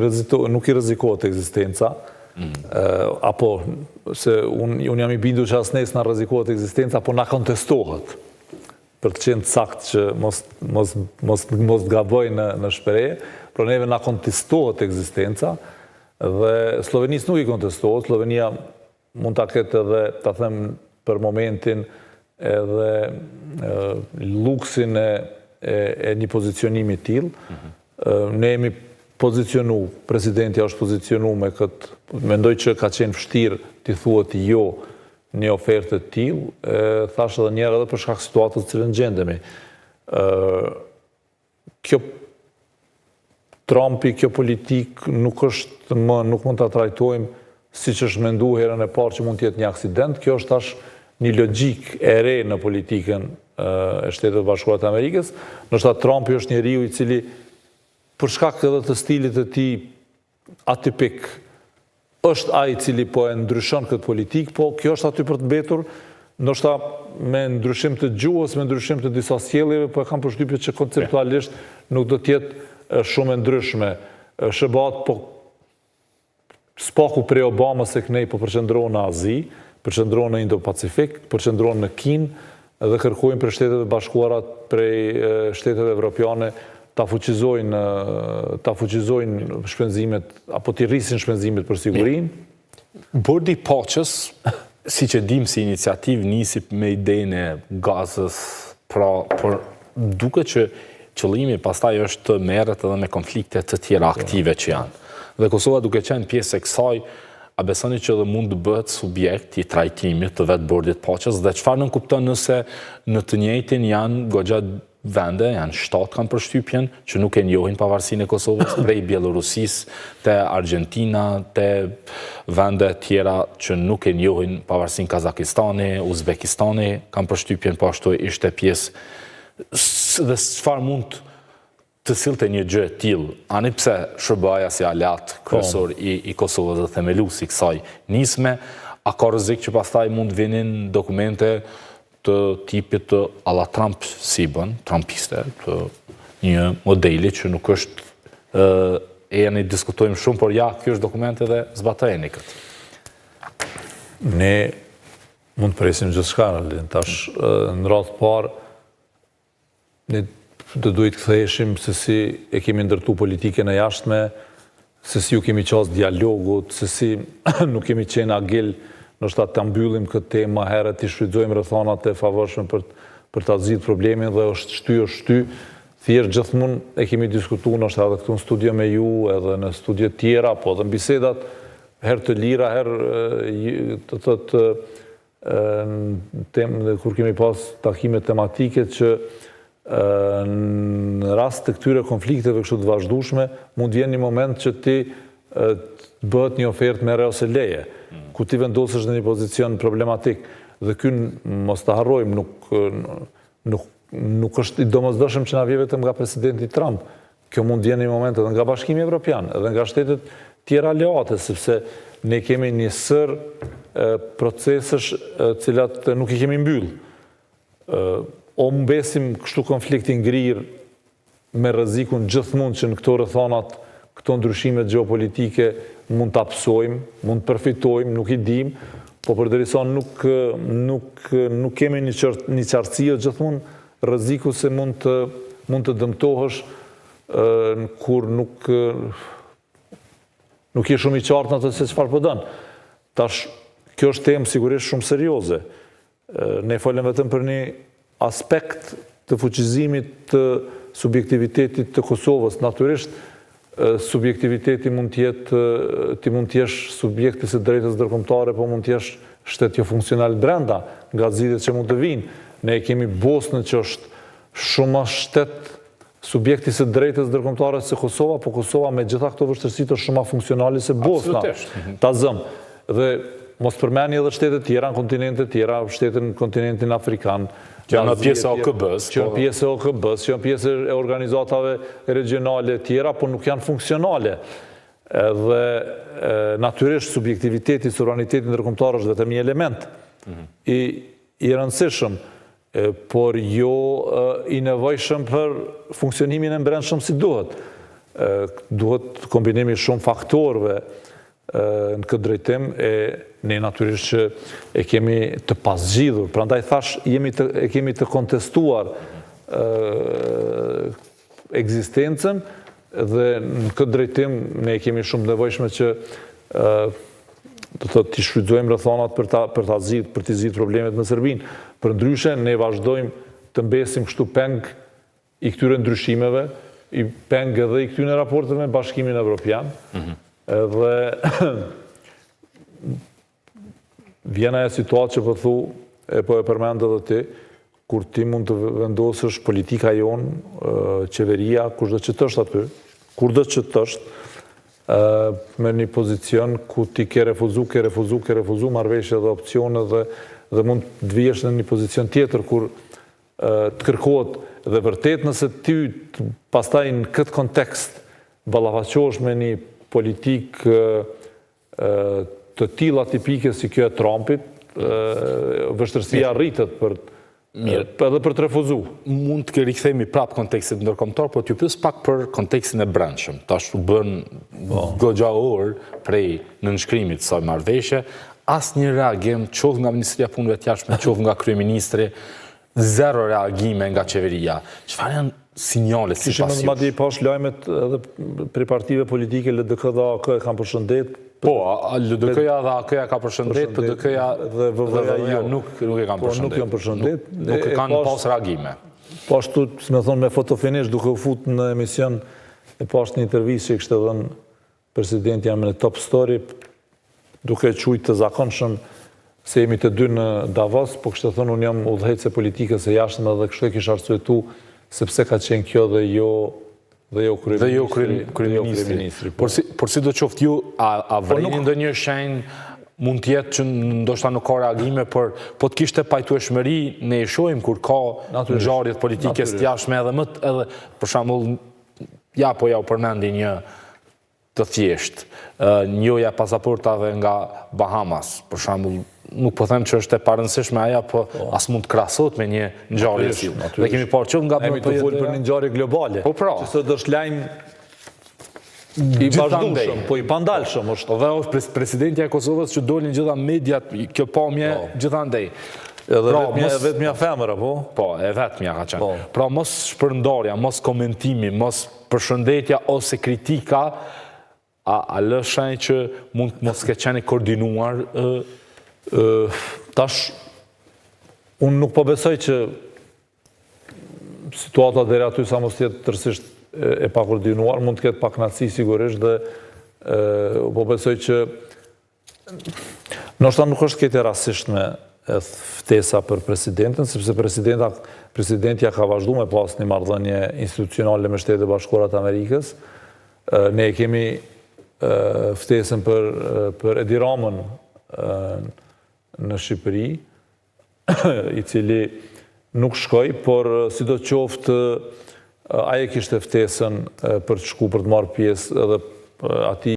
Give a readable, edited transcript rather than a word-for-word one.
nuk i rrezikohet ekzistenca, apo se unë jam i bindur që asnes na rrezikohet ekzistenca, po na kontestohet. Për të qenë sakt që mos gaboj në shprehje, por neve na kontestohet ekzistenca dhe Slovenisë nuk i kontestohet. Slovenia mund ta ketë edhe, ta them për momentin, edhe luksin e një pozicionimi tillë. Ne jemi pozicionu, presidenti është pozicionu me këtë, mendoj që ka qenë vështirë t'i thuhet jo një ofertë të tillë, thash edhe njerë edhe për shkak situatës të cilën gjendemi. Kjo Trumpi, kjo politik nuk mund ta trajtojmë siç është menduar herën e parë që mund të jetë një aksident. Kjo është tash një logjik e re në politikën e Shtetit Bashkuar të Amerikës. Ndoshta Trumpi është njeriu i cili për shkak edhe të stilit të tij atipik është ai i cili po e ndryshon këtë politikë, po kjo është aty për të mbetur, ndoshta me ndryshim të gjuhës, me ndryshim të disa sjelljeve, po e kam përshtypjen që konceptualisht nuk do të jetë shumë e ndryshme. SBA po spaku prej Obamës se kënej po përqendrohen në Azi, përqendrohen në Indo-Pacifik, përqendrohen në Kinë dhe kërkojnë për Shtetet e Bashkuara prej Shteteve Evropiane ta fuqizojnë shpenzimet, apo t'i rrisin shpenzimet për sigurinë. Bordi i Paqes, siç e dim si iniciativë, nisi me idenë e gazës, por duket që qëllimi pastaj është të merret edhe me konflikte të tjera aktive që janë. Dhe Kosova duke qenë pjesë e kësaj, a besoni që edhe mund të bëhet subjekt i trajtimit të vetë Bordit Paqes, dhe çfarë nën kupton nëse në të njëjtin janë goxha vende, janë shtatë kanë përshtypjen që nuk e njohin pavarësinë e Kosovës, prej Bielorusisë te Argentina, te vende tjera që nuk e njohin pavarësinë Kazakistani, Uzbekistani, kanë përshtypjen po ashtu ishte pjesë. Dhe çfarë mund të sillte një gjë e tillë? Ani pse SBA-ja si aleat kryesor i Kosovës dhe themeluesi i kësaj nisme, a ka rrezik që pastaj mund vinin dokumente të tipit të alla Trump si bën, trumpiste, të një modeli që nuk është e ne diskutojmë shumë, por ja, kjo është dokumenti dhe zbatojeni këtë. Ne mund të presim gjithçka, tash në radhë parë ne do duhet ktheheshim se si e kemi ndërtu politikën e jashtme, se si ju kemi qasë dialogut, se si nuk kemi qenë agil ndoshta ta mbyllim këtë temë më herët, i shfrytëzojmë rrethanat e favorshme për ta zgjidhur problemin dhe është shty. Thjesht gjithmonë e kemi diskutuar ndoshta edhe këtu në studio me ju, edhe në studio tjera, po edhe në bisedat herë të lira, herë të thotë temë kur kemi pas takime tematike që në rast të këtyre konflikteve kështu të vazhdueshme mund vjen një moment që ti bëhet një ofertë me re ose leje, ku ti vendosesh në një pozicion problematik. Dhe ky mos ta harrojmë, nuk është i domosdoshëm që na vjen vetëm nga presidenti Trump. Kjo mund vjen në një moment edhe nga Bashkimi Evropian, edhe nga shtetet tjera aleate, sepse ne kemi një sër procesesh cilat nuk i kemi mbyll. O mbesim kështu konfliktin ngrirë me rrezikun gjithmonë që në këto rrethonat, këto ndryshimet gjeopolitike mund të apsojmë, mund të përfitojmë, nuk i dim, po përderisa nuk kemi një qartësi, gjithmonë rreziku se mund të dëmtohesh kur nuk je shumë i qartë në të se çfarë po dën. Tash, kjo është temë sigurisht shumë serioze. Ne folem vetëm për një aspekt të fuqizimit të subjektivitetit të Kosovës. Natyrisht, subjektiviteti mund ti mund t'jesh subjekti së drejtës ndërkombëtare, po mund t'jesh shtet jo funksional brenda nga zgjidhjet që mund të vinë. Ne kemi Bosnën që është shumë më shtet subjekti së drejtës ndërkombëtare se Kosova, po Kosova me gjitha këto vështirësi është shumë më funksionale se Bosna. Ta zëm. Dhe mos përmeni edhe shtetet tjera, në kontinente tjera, shtetet në kontinentin afrikan, që janë pjesë e OKB-s, që janë pjesë e OKB-s, që janë pjesë e organizatave regionale tjera, por nuk janë funksionale. Dhe natyrisht subjektiviteti, sovraniteti ndërkombëtar është vetëm një element i rëndësishëm, por jo i nevojshëm për funksionimin e brendshëm si duhet. duhet kombinimi shumë faktorëve në këtë drejtim e ne natyrisht që e kemi të pasgjidhur. Prandaj thash, e kemi të kontestuar ekzistencën dhe në këtë drejtim ne kemi shumë nevojshme që do të t'i shfrytëzojmë rrethonat për t'i zgjidhur problemet në Serbinë. Përndryshe ne vazhdojmë të mbesim kështu peng i këtyre ndryshimeve, i peng edhe i këtyre raporteve me Bashkimin Evropian. Dhe vjen ajo situatë që po thu, po e përmend edhe ti, kur ti mund të vendosësh politika jonë, qeveria, kushdo që të është aty, kurdo që të është, me një pozicion ku ti ke refuzu marrëveshje dhe opcione dhe mund të vijesh në një pozicion tjetër kur të kërkohet dhe vërtet nëse ti pastaj në këtë kontekst ballafaqohesh me një politik të tilla tipike si kjo e Trumpit, vështirësia rritet edhe për të refuzu. Mund të rikthehemi prapë kontekstit ndërkombëtar, por t'ju pyes pak për kontekstin e brendshëm. Tash u bën goxha orë prej nënshkrimit të kësaj marrëveshje, asnjë reagim, qoftë nga Ministria e Punëve të Jashtme, qoftë nga kryeministri, zero reagime nga qeveria. Çfarë janë sinjalet sipas jush? Kishim madje pas lajmet edhe prej partive politike LDK dhe AK e kanë përshëndet. Po, LDK-ja dhe AK-ja ka përshëndet, PDK-ja dhe VVA nuk e kanë përshëndet. Nuk janë përshëndet. Nuk kanë pas reagime. Po ashtu, si me thonë, me fotofinish, duke u fut në emision, e pas një intervjistë që i kështë edhe në presidenti jam në Top Story, duke qujtë të zakonshëm se jemi të dy në Davos, po kështë thonë, unë jam udhëhecë e politikës e jashtme dhe kështë e kishë arsuetu sepse ka qenë kjo dhe jo kryeministri. Por si do qoftë ju, a vrini ndonjë shenjë mund tjetë që ndoshta nuk ka reagime, por po të kishte pajtueshmëri, ne e shohim kur ka ngjarjet politike të jashtme edhe për shembull, ja u përmendi një të thjesht, njoja pasaportave nga Bahamas, për shembull, nuk po them që është e parëndësishme aja, po as mund të krahasot me një ngjarje e tillë. Dhe kemi parë që nga të folë për një ngjarje globale. Po pra. Që sot është lajm i vazhdueshëm, po i pandalshëm është. Dhe është presidenti i Kosovës që dolin gjitha mediat, kjo pamje gjithandej. Edhe vetmja femër, po? Po, e vetmja ka qenë. Pra mos shpërndarja, mos komentimi, mos përshëndetja ose kritika, a lë shenjë që mund mos ke qenë koordinuar. Tash, unë nuk po besoj që situata deri aty sa mos tjetë tërësisht e pakoordinuar, mund të ketë pak knatësi sigurisht dhe po besoj që ndoshta nuk është këtë rastisht me ftesa për presidentin, sepse presidentja ka vazhdu me pas një marrëdhënie institucionale me Shtetet e Bashkuara të Amerikës. Ne kemi ftesën për Edi Ramën në Shqipëri, i cili nuk shkoj, por si do qoftë aje kishte ftesën për të shku për të marrë pjesë edhe ati